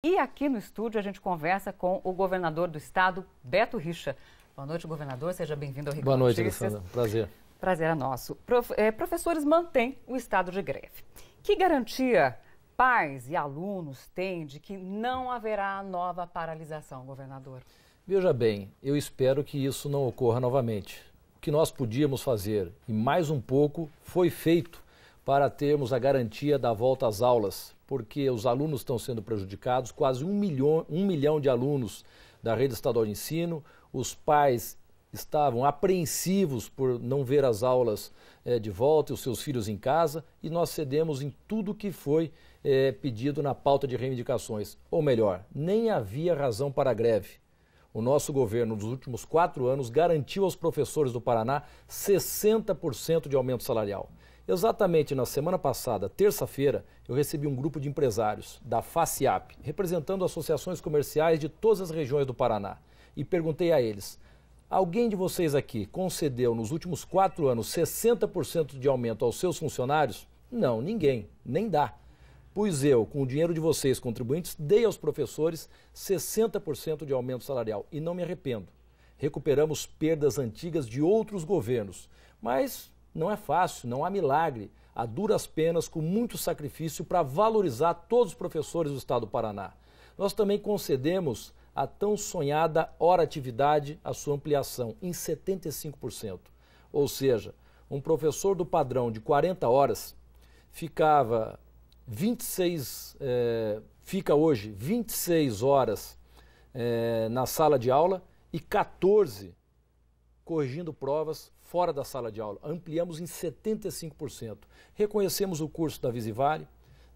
E aqui no estúdio a gente conversa com o governador do estado, Beto Richa. Boa noite, governador. Seja bem-vindo ao Record Boa noite, Notícias. Alessandra. Prazer. Prazer é nosso. Professores mantêm o estado de greve. Que garantia pais e alunos têm de que não haverá nova paralisação, governador? Veja bem, eu espero que isso não ocorra novamente. O que nós podíamos fazer, e mais um pouco, foi feito para termos a garantia da volta às aulas, porque os alunos estão sendo prejudicados, quase um milhão de alunos da rede estadual de ensino, os pais estavam apreensivos por não ver as aulas de volta e os seus filhos em casa, e nós cedemos em tudo que foi pedido na pauta de reivindicações. Ou melhor, nem havia razão para a greve. O nosso governo, nos últimos 4 anos, garantiu aos professores do Paraná 60% de aumento salarial. Exatamente na semana passada, terça-feira, eu recebi um grupo de empresários da FACIAP, representando associações comerciais de todas as regiões do Paraná, e perguntei a eles: alguém de vocês aqui concedeu nos últimos 4 anos 60% de aumento aos seus funcionários? Não, ninguém, nem dá. Pois eu, com o dinheiro de vocês, contribuintes, dei aos professores 60% de aumento salarial e não me arrependo. Recuperamos perdas antigas de outros governos, mas não é fácil, não há milagre. Há duras penas, com muito sacrifício para valorizar todos os professores do estado do Paraná. Nós também concedemos a tão sonhada hora-atividade, a sua ampliação em 75%. Ou seja, um professor do padrão de 40 horas fica hoje 26 horas na sala de aula e 14 corrigindo provas fora da sala de aula. Ampliamos em 75%. Reconhecemos o curso da Visivale,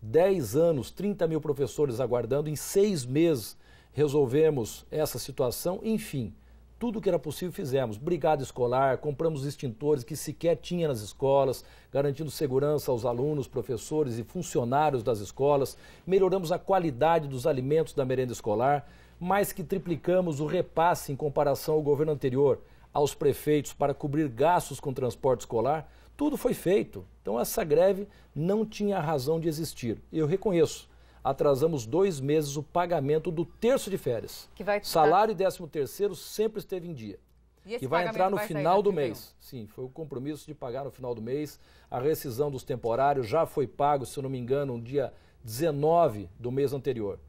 10 anos, 30 mil professores aguardando, em 6 meses resolvemos essa situação, enfim, tudo que era possível fizemos. Brigada escolar, compramos extintores que sequer tinha nas escolas, garantindo segurança aos alunos, professores e funcionários das escolas, melhoramos a qualidade dos alimentos da merenda escolar, mais que triplicamos o repasse em comparação ao governo anterior, aos prefeitos para cobrir gastos com transporte escolar. Tudo foi feito. Então essa greve não tinha razão de existir. Eu reconheço. Atrasamos 2 meses o pagamento do terço de férias. Salário e 13º sempre esteve em dia. E vai entrar no final do mês. Sim, foi o compromisso de pagar no final do mês. A rescisão dos temporários já foi pago, se eu não me engano, no dia 19 do mês anterior.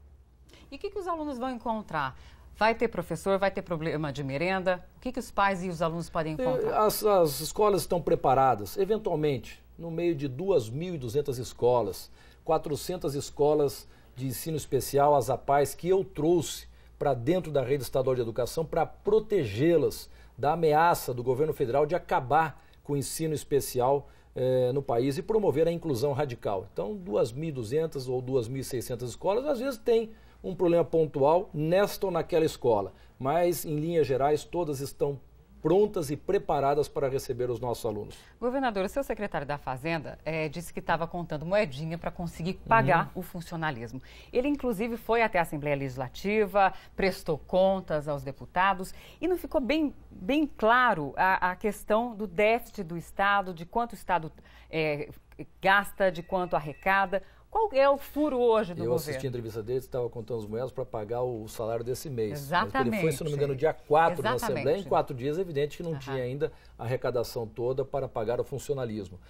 E o que os alunos vão encontrar? Vai ter professor, vai ter problema de merenda? O que os pais e os alunos podem encontrar? As escolas estão preparadas. Eventualmente, no meio de 2.200 escolas, 400 escolas de ensino especial, as APAES, que eu trouxe para dentro da rede estadual de educação para protegê-las da ameaça do governo federal de acabar com o ensino especial no país e promover a inclusão radical. Então, 2.200 ou 2.600 escolas, às vezes tem um problema pontual nesta ou naquela escola, mas, em linhas gerais, todas estão prontas e preparadas para receber os nossos alunos. Governador, o seu secretário da Fazenda disse que estava contando moedinha para conseguir pagar o funcionalismo. Ele, inclusive, foi até a Assembleia Legislativa, prestou contas aos deputados e não ficou bem claro a questão do déficit do Estado, de quanto o Estado gasta, de quanto arrecada. Qual é o furo hoje do governo? Eu assisti a entrevista dele, estava contando as moedas para pagar o salário desse mês. Exatamente. Mas ele foi, se não me engano, dia 4 na Assembleia. Em 4 dias, é evidente que não tinha ainda a arrecadação toda para pagar o funcionalismo.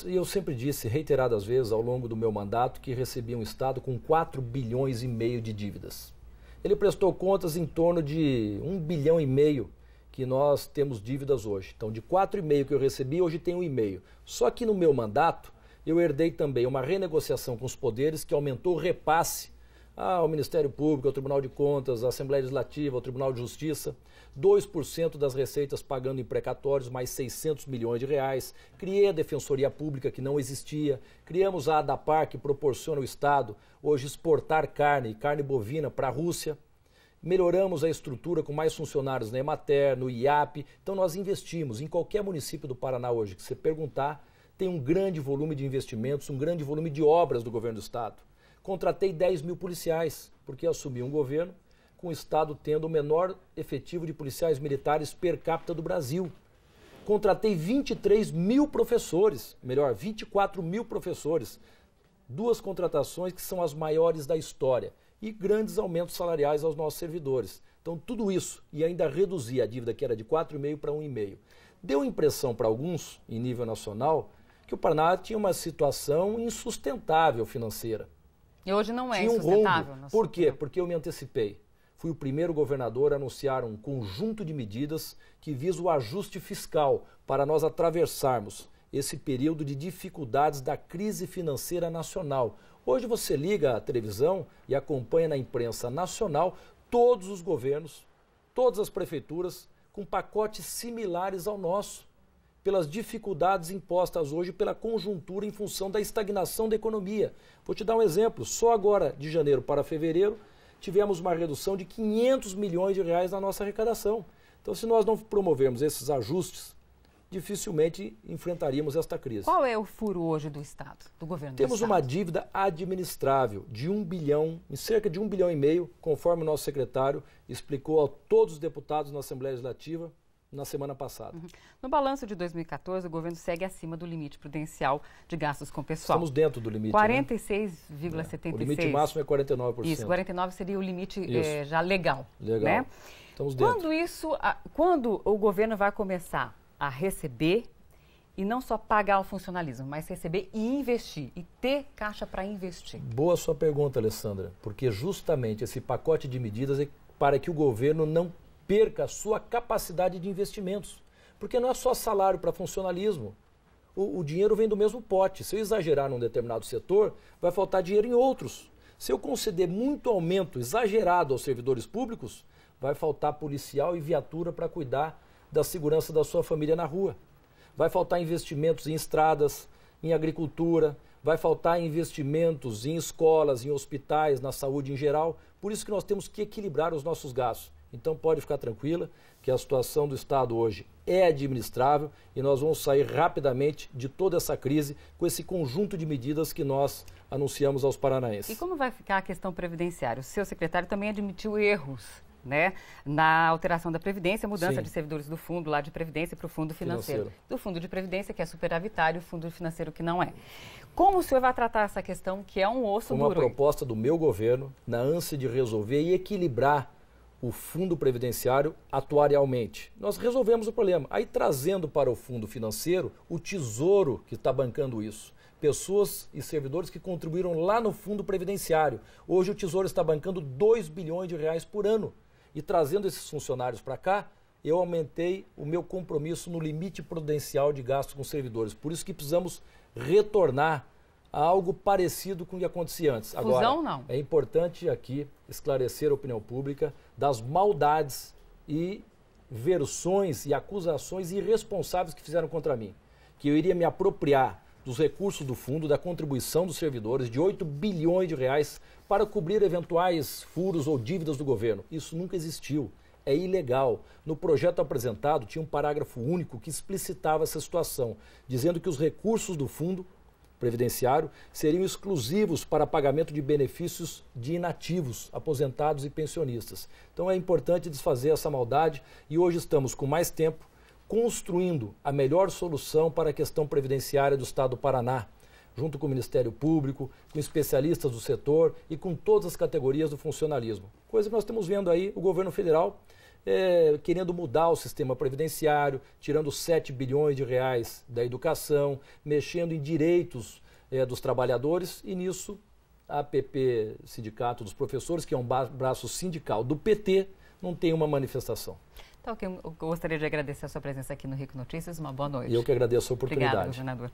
Eu sempre disse, reiteradas vezes ao longo do meu mandato, que recebi um Estado com 4,5 bilhões de dívidas. Ele prestou contas em torno de 1,5 bilhão que nós temos dívidas hoje. Então, de 4,5 que eu recebi, hoje tem 1,5. Só que no meu mandato, eu herdei também uma renegociação com os poderes que aumentou o repasse ao Ministério Público, ao Tribunal de Contas, à Assembleia Legislativa, ao Tribunal de Justiça, 2% das receitas pagando em precatórios, mais 600 milhões de reais. Criei a Defensoria Pública, que não existia. Criamos a ADAPAR, que proporciona ao Estado hoje exportar carne bovina para a Rússia. Melhoramos a estrutura com mais funcionários na Emater, no IAP. Então nós investimos em qualquer município do Paraná hoje que você perguntar, tem um grande volume de investimentos, um grande volume de obras do governo do Estado. Contratei 10 mil policiais, porque assumi um governo com o Estado tendo o menor efetivo de policiais militares per capita do Brasil. Contratei 23 mil professores, 24 mil professores. 2 contratações que são as maiores da história. e grandes aumentos salariais aos nossos servidores. Então, tudo isso, e ainda reduzir a dívida que era de 4,5% para 1,5%. Deu impressão para alguns, em nível nacional, que o Paraná tinha uma situação insustentável financeira. E hoje não é tinha insustentável. Rombo. Por quê? Porque eu me antecipei. Fui o primeiro governador a anunciar um conjunto de medidas que visa o ajuste fiscal para nós atravessarmos esse período de dificuldades da crise financeira nacional. Hoje você liga à televisão e acompanha na imprensa nacional todos os governos, todas as prefeituras com pacotes similares ao nosso, pelas dificuldades impostas hoje pela conjuntura em função da estagnação da economia. Vou te dar um exemplo. Só agora, de janeiro para fevereiro, tivemos uma redução de 500 milhões de reais na nossa arrecadação. Então, se nós não promovermos esses ajustes, dificilmente enfrentaríamos esta crise. Qual é o furo hoje do Estado, do governo do Estado? Temos uma dívida administrável de 1 bilhão, em cerca de 1,5 bilhão, conforme o nosso secretário explicou a todos os deputados na Assembleia Legislativa na semana passada. No balanço de 2014, o governo segue acima do limite prudencial de gastos com pessoal. Estamos dentro do limite. 46,76%. O limite máximo é 49%. Isso, 49% seria o limite já legal. Legal. Né? Estamos dentro. Quando o governo vai começar a receber e não só pagar o funcionalismo, mas receber e investir, e ter caixa para investir? Boa sua pergunta, Alessandra, porque justamente esse pacote de medidas é para que o governo não perca a sua capacidade de investimentos, porque não é só salário para funcionalismo. O dinheiro vem do mesmo pote. Se eu exagerar num determinado setor, vai faltar dinheiro em outros. Se eu conceder muito aumento exagerado aos servidores públicos, vai faltar policial e viatura para cuidar da segurança da sua família na rua. Vai faltar investimentos em estradas, em agricultura, vai faltar investimentos em escolas, em hospitais, na saúde em geral. Por isso que nós temos que equilibrar os nossos gastos. Então pode ficar tranquila que a situação do Estado hoje é administrável e nós vamos sair rapidamente de toda essa crise com esse conjunto de medidas que nós anunciamos aos paranaenses. E como vai ficar a questão previdenciária? O seu secretário também admitiu erros, né, na alteração da Previdência, mudança Sim. de servidores do fundo lá de Previdência para o Fundo Financeiro. Do Fundo de Previdência, que é superavitário, e o Fundo Financeiro, que não é. Como o senhor vai tratar essa questão, que é um osso duro? Uma proposta do meu governo, na ânsia de resolver e equilibrar o Fundo Previdenciário atuarialmente. Nós resolvemos o problema. Aí trazendo para o Fundo Financeiro o Tesouro que está bancando isso. Pessoas e servidores que contribuíram lá no Fundo Previdenciário. Hoje o Tesouro está bancando 2 bilhões de reais por ano. E trazendo esses funcionários para cá, eu aumentei o meu compromisso no limite prudencial de gastos com servidores. Por isso que precisamos retornar a algo parecido com o que acontecia antes. Agora, Fusão, não. É importante aqui esclarecer a opinião pública das maldades e versões e acusações irresponsáveis que fizeram contra mim. Que eu iria me apropriar dos recursos do fundo, da contribuição dos servidores, de 8 bilhões de reais, para cobrir eventuais furos ou dívidas do governo. Isso nunca existiu. É ilegal. No projeto apresentado, tinha um parágrafo único que explicitava essa situação, dizendo que os recursos do fundo previdenciário seriam exclusivos para pagamento de benefícios de inativos, aposentados e pensionistas. Então é importante desfazer essa maldade e hoje estamos com mais tempo construindo a melhor solução para a questão previdenciária do Estado do Paraná, junto com o Ministério Público, com especialistas do setor e com todas as categorias do funcionalismo. Coisa que nós estamos vendo aí, o governo federal querendo mudar o sistema previdenciário, tirando 7 bilhões de reais da educação, mexendo em direitos dos trabalhadores e nisso a APP, Sindicato dos Professores, que é um braço sindical do PT, não tem uma manifestação. Então, eu gostaria de agradecer a sua presença aqui no Rico Notícias. Uma boa noite. E eu que agradeço a oportunidade. Obrigada, governador.